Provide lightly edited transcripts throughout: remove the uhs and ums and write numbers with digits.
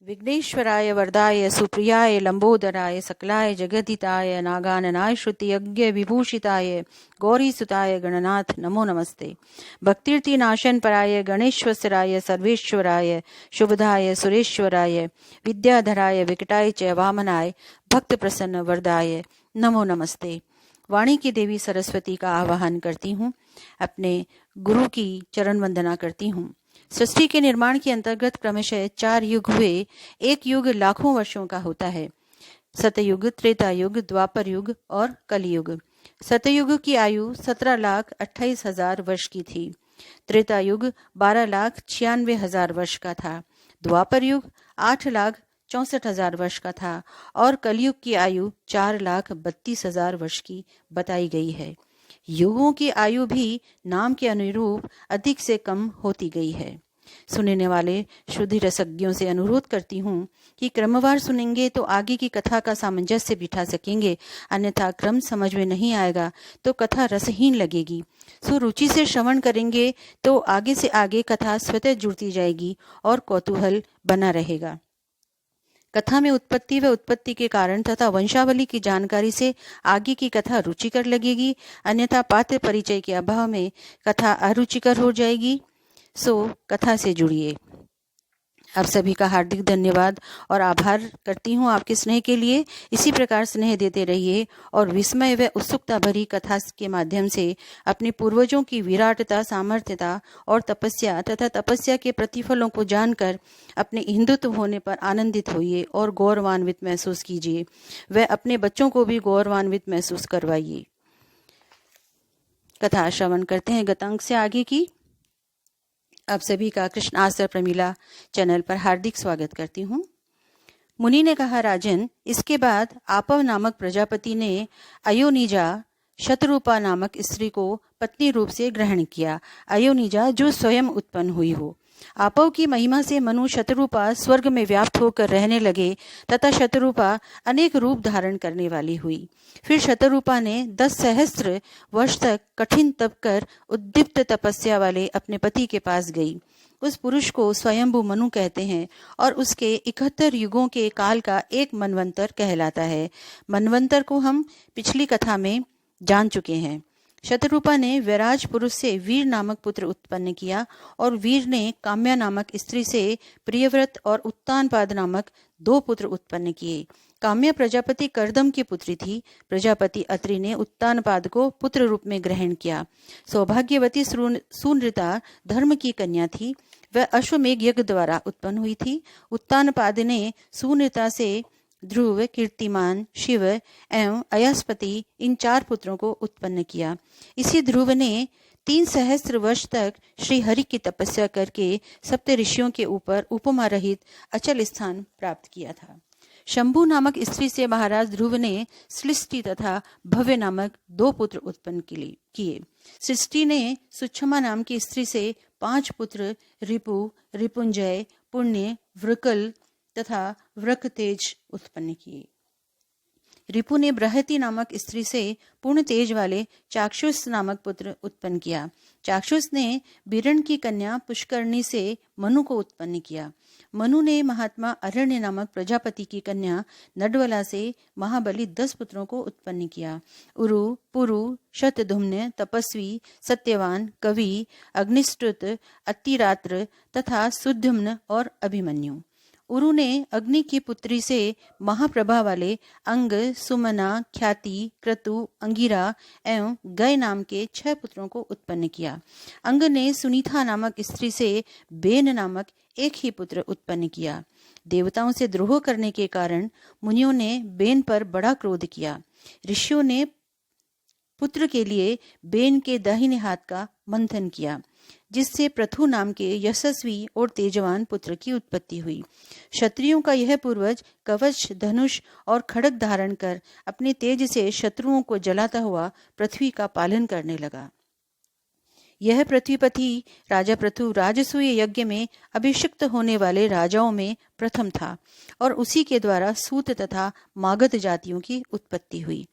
विघ्नेश्वराय वरदाय सुप्रियाय लंबोदराय सकलाय जगदिताय नागाननाय श्रुति यज्ञ विभूषिताय गौरीसुताय गणनाथ नमो नमस्ते। भक्तिर्ति नाशन पराय गणेश्वराय सर्वेश्वराय शुभदाय सुरेश्वराय विद्याधराय विकटाय च वामनाय भक्त प्रसन्न वरदाय नमो नमस्ते। वाणी की देवी सरस्वती का आवाहन करती हूँ, अपने गुरु की चरण वंदना करती हूँ। सृष्टि के निर्माण के अंतर्गत क्रमशः 4 युग हुए। एक युग लाखों वर्षों का होता है, सतयुग, त्रेता युग, द्वापर युग और कलयुग। सतयुग की आयु 17,28,000 वर्ष की थी। त्रेता युग 12,96,000 वर्ष का था। द्वापर युग 8,64,000 वर्ष का था और कलयुग की आयु 4,32,000 वर्ष की बताई गई है। युगों की आयु भी नाम के अनुरूप अधिक से कम होती गई है। सुनने वाले शुद्धि रसज्ञों से अनुरोध करती हूँ कि क्रमवार सुनेंगे तो आगे की कथा का सामंजस्य बिठा सकेंगे, अन्यथा क्रम समझ में नहीं आएगा तो कथा रसहीन लगेगी। सुरुचि से श्रवण करेंगे तो आगे से आगे कथा स्वतः जुड़ती जाएगी और कौतूहल बना रहेगा। कथा में उत्पत्ति व उत्पत्ति के कारण तथा वंशावली की जानकारी से आगे की कथा रुचिकर लगेगी, अन्यथा पात्र परिचय के अभाव में कथा अरुचिकर हो जाएगी। सो कथा से जुड़िए। आप सभी का हार्दिक धन्यवाद और आभार करती हूँ आपके स्नेह के लिए। इसी प्रकार स्नेह देते रहिए और विस्मय व उत्सुकता भरी कथा के माध्यम से अपने पूर्वजों की विराटता, सामर्थ्यता और तपस्या तथा तपस्या के प्रतिफलों को जानकर अपने हिंदुत्व होने पर आनंदित होइए और गौरवान्वित महसूस कीजिए। व अपने बच्चों को भी गौरवान्वित महसूस करवाइए। कथा श्रवण करते हैं गतांक से आगे की। आप सभी का कृष्ण आश्रय प्रमीला चैनल पर हार्दिक स्वागत करती हूँ। मुनि ने कहा, राजन, इसके बाद आपव नामक प्रजापति ने अयोनिजा शतरूपा नामक स्त्री को पत्नी रूप से ग्रहण किया। अयोनिजा जो स्वयं उत्पन्न हुई हो। आपव की महिमा से मनु शतरूपा स्वर्ग में व्याप्त होकर रहने लगे तथा शतरूपा अनेक रूप धारण करने वाली हुई। फिर शतरूपा ने 10 सहस्त्र वर्ष तक कठिन तप कर उद्दीप्त तपस्या वाले अपने पति के पास गई। उस पुरुष को स्वयंभू मनु कहते हैं और उसके 71 युगों के काल का एक मनवंतर कहलाता है। मनवंतर को हम पिछली कथा में जान चुके हैं। शतरूपा ने वैराज पुरुष से वीर नामक पुत्र उत्पन्न किया और वीर ने काम्या नामक स्त्री से प्रियव्रत और उत्तानपाद नामक 2 पुत्र उत्पन्न किए। काम्या प्रजापति कर्दम की पुत्री थी। प्रजापति अत्रि ने उत्तानपाद को पुत्र रूप में ग्रहण किया। सौभाग्यवती सुनृता धर्म की कन्या थी। वह अश्वमेघ यज्ञ द्वारा उत्पन्न हुई थी। उत्तानपाद ने सुनृता से ध्रुव, कीर्तिमान, शिव एवं अयस्पति इन 4 पुत्रों को उत्पन्न किया। इसी ध्रुव ने 3 सहस्त्र वर्ष तक श्री हरि की तपस्या करके सप्त ऋषियों के ऊपर उपमा रहित अचल स्थान प्राप्त किया था। शंभु नामक स्त्री से महाराज ध्रुव ने सृष्टि तथा भव्य नामक 2 पुत्र उत्पन्न किए। सृष्टि ने सुक्षमा नाम की स्त्री से 5 पुत्र रिपु, रिपुंजय, पुण्य, वृकल तथा वृकतेज उत्पन्न किए। रिपु ने बृहति नामक स्त्री से पूर्ण तेज वाले चाक्षुष नामक पुत्र उत्पन्न किया। चाक्षुष ने बीरण की कन्या पुष्करणी से मनु को उत्पन्न किया। मनु ने महात्मा अरण्य नामक प्रजापति की कन्या नडवला से महाबली 10 पुत्रों को उत्पन्न किया। उरु, पुरु, शतधुम्न, तपस्वी, सत्यवान, कवि, अग्निष्टुत, अतिरात्र तथा सुद्युम्न और अभिमन्यु। उरु ने अग्नि की पुत्री से महाप्रभा वाले अंग, सुमना, ख्याति, क्रतु, अंगिरा एवं गय नाम के 6 पुत्रों को उत्पन्न किया। अंग ने सुनीता नामक स्त्री से बेन नामक एक ही पुत्र उत्पन्न किया। देवताओं से द्रोह करने के कारण मुनियों ने बेन पर बड़ा क्रोध किया। ऋषियों ने पुत्र के लिए बेन के दाहिने हाथ का मंथन किया, जिससे पृथु नाम के यशस्वी और तेजवान पुत्र की उत्पत्ति हुई। क्षत्रियों का यह पूर्वज कवच, धनुष और खड्ग धारण कर अपने तेज से शत्रुओं को जलाता हुआ पृथ्वी का पालन करने लगा। यह पृथ्वीपति राजा पृथु राजसूय यज्ञ में अभिषिक्त होने वाले राजाओं में प्रथम था और उसी के द्वारा सूत तथा मागध जातियों की उत्पत्ति हुई।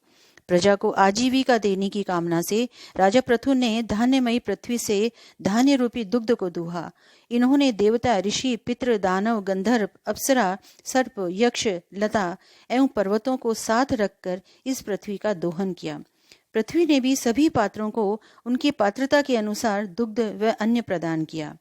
प्रजा को आजीविका देने की कामना से राजा पृथु ने धान्यमयी पृथ्वी से धान्य रूपी दुग्ध को दूहा। इन्होंने देवता, ऋषि, पितृ, दानव, गंधर्व, अप्सरा, सर्प, यक्ष, लता एवं पर्वतों को साथ रखकर इस पृथ्वी का दोहन किया। पृथ्वी ने भी सभी पात्रों को उनकी पात्रता के अनुसार दुग्ध व अन्य प्रदान किया।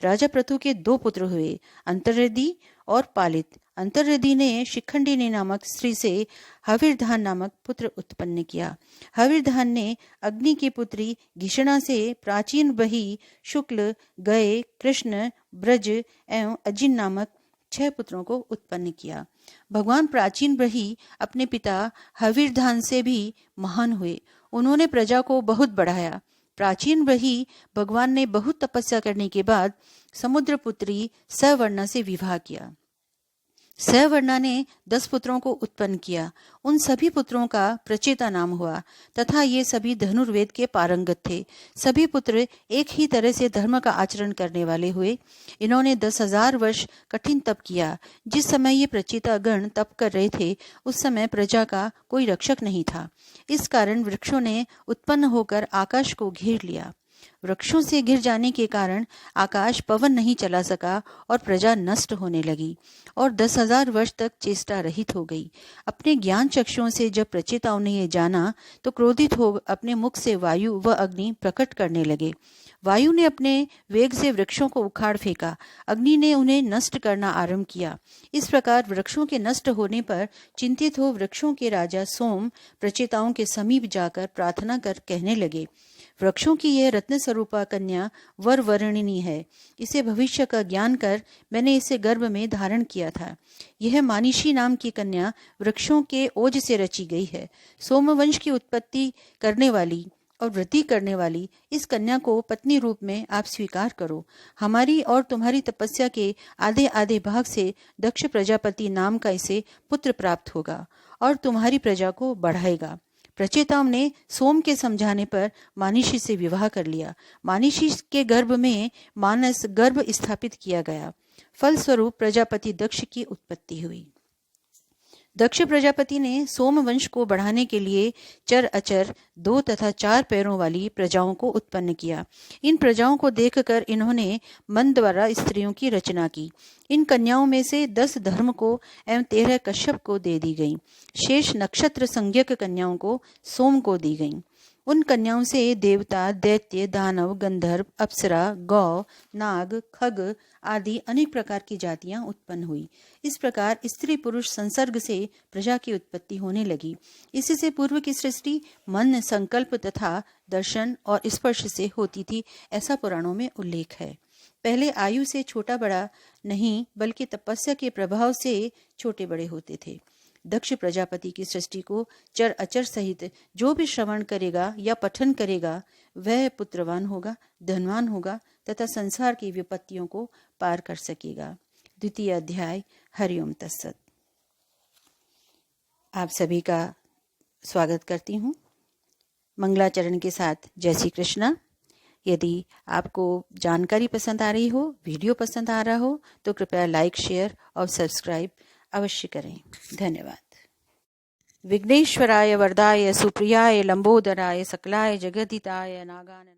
राजा पृथु के 2 पुत्र हुए, अंतर्हृदि और पालित। अंतर्हृदि ने शिखंडिनी नामक स्त्री से हविर्धान नामक पुत्र उत्पन्न किया। हविर्धान ने अग्नि की पुत्री घिषणा से प्राचीन बही, शुक्ल, गए, कृष्ण, ब्रज एवं अजिन नामक 6 पुत्रों को उत्पन्न किया। भगवान प्राचीन बही अपने पिता हविर्धान से भी महान हुए। उन्होंने प्रजा को बहुत बढ़ाया। प्राचीन बही भगवान ने बहुत तपस्या करने के बाद समुद्र पुत्री सवर्णा से विवाह किया। सवर्णा ने 10 पुत्रों को उत्पन्न किया। उन सभी पुत्रों का प्रचेता नाम हुआ तथा ये सभी धनुर्वेद के पारंगत थे। सभी पुत्र एक ही तरह से धर्म का आचरण करने वाले हुए। इन्होंने 10,000 वर्ष कठिन तप किया। जिस समय ये प्रचेता गण तप कर रहे थे उस समय प्रजा का कोई रक्षक नहीं था। इस कारण वृक्षों ने उत्पन्न होकर आकाश को घेर लिया। वृक्षों से घिर जाने के कारण आकाश पवन नहीं चला सका और प्रजा नष्ट होने लगी और 10,000 वर्ष तक चेष्टा रहित हो गई। अपने ज्ञान चक्षुओं से जब प्रचेताओं ने ये जाना तो क्रोधित हो अपने मुख से वायु व अग्नि प्रकट करने लगे। वायु ने अपने वेग से वृक्षों को उखाड़ फेंका। अग्नि ने उन्हें नष्ट करना आरंभ किया। इस प्रकार वृक्षों के नष्ट होने पर चिंतित हो वृक्षों के राजा सोम प्रचेताओं के समीप जाकर प्रार्थना कर कहने लगे, वृक्षों की यह रत्न स्वरूपा कन्या वर वर्णिनी है। इसे भविष्य का ज्ञान कर मैंने इसे गर्भ में धारण किया था। यह मानिशी नाम की कन्या वृक्षों के ओज से रची गई है। सोमवंश की उत्पत्ति करने वाली और वृद्धि करने वाली इस कन्या को पत्नी रूप में आप स्वीकार करो। हमारी और तुम्हारी तपस्या के आधे आधे भाग से दक्ष प्रजापति नाम का इसे पुत्र प्राप्त होगा और तुम्हारी प्रजा को बढ़ाएगा। प्रचेताओं ने सोम के समझाने पर मानिशी से विवाह कर लिया। मानिशी के गर्भ में मानस गर्भ स्थापित किया गया। फलस्वरूप प्रजापति दक्ष की उत्पत्ति हुई। दक्ष प्रजापति ने सोम वंश को बढ़ाने के लिए चर अचर 2 तथा 4 पैरों वाली प्रजाओं को उत्पन्न किया। इन प्रजाओं को देखकर इन्होंने मन द्वारा स्त्रियों की रचना की। इन कन्याओं में से 10 धर्म को एवं 13 कश्यप को दे दी गईं। शेष नक्षत्र संज्ञक कन्याओं को सोम को दी गईं। उन कन्याओं से देवता, दैत्य, दानव, गंधर्व, अप्सरा, गौ, नाग, खग आदि अनेक प्रकार की जातियां उत्पन्न हुई। इस प्रकार स्त्री पुरुष संसर्ग से प्रजा की उत्पत्ति होने लगी। इससे पूर्व की सृष्टि मन, संकल्प तथा दर्शन और स्पर्श से होती थी, ऐसा पुराणों में उल्लेख है। पहले आयु से छोटा बड़ा नहीं बल्कि तपस्या के प्रभाव से छोटे बड़े होते थे। दक्ष प्रजापति की सृष्टि को चर अचर सहित जो भी श्रवण करेगा या पठन करेगा वह पुत्रवान होगा, धनवान होगा तथा संसार की विपत्तियों को पार कर सकेगा। द्वितीय अध्याय। हरिओम तत्सत। आप सभी का स्वागत करती हूँ। मंगलाचरण के साथ जय श्री कृष्णा। यदि आपको जानकारी पसंद आ रही हो, वीडियो पसंद आ रहा हो तो कृपया लाइक, शेयर और सब्सक्राइब अवश्य करें। धन्यवाद। विघ्नेश्वराय वरदाय सुप्रियाय लंबोदराय सकलाय जगदिताय नागानन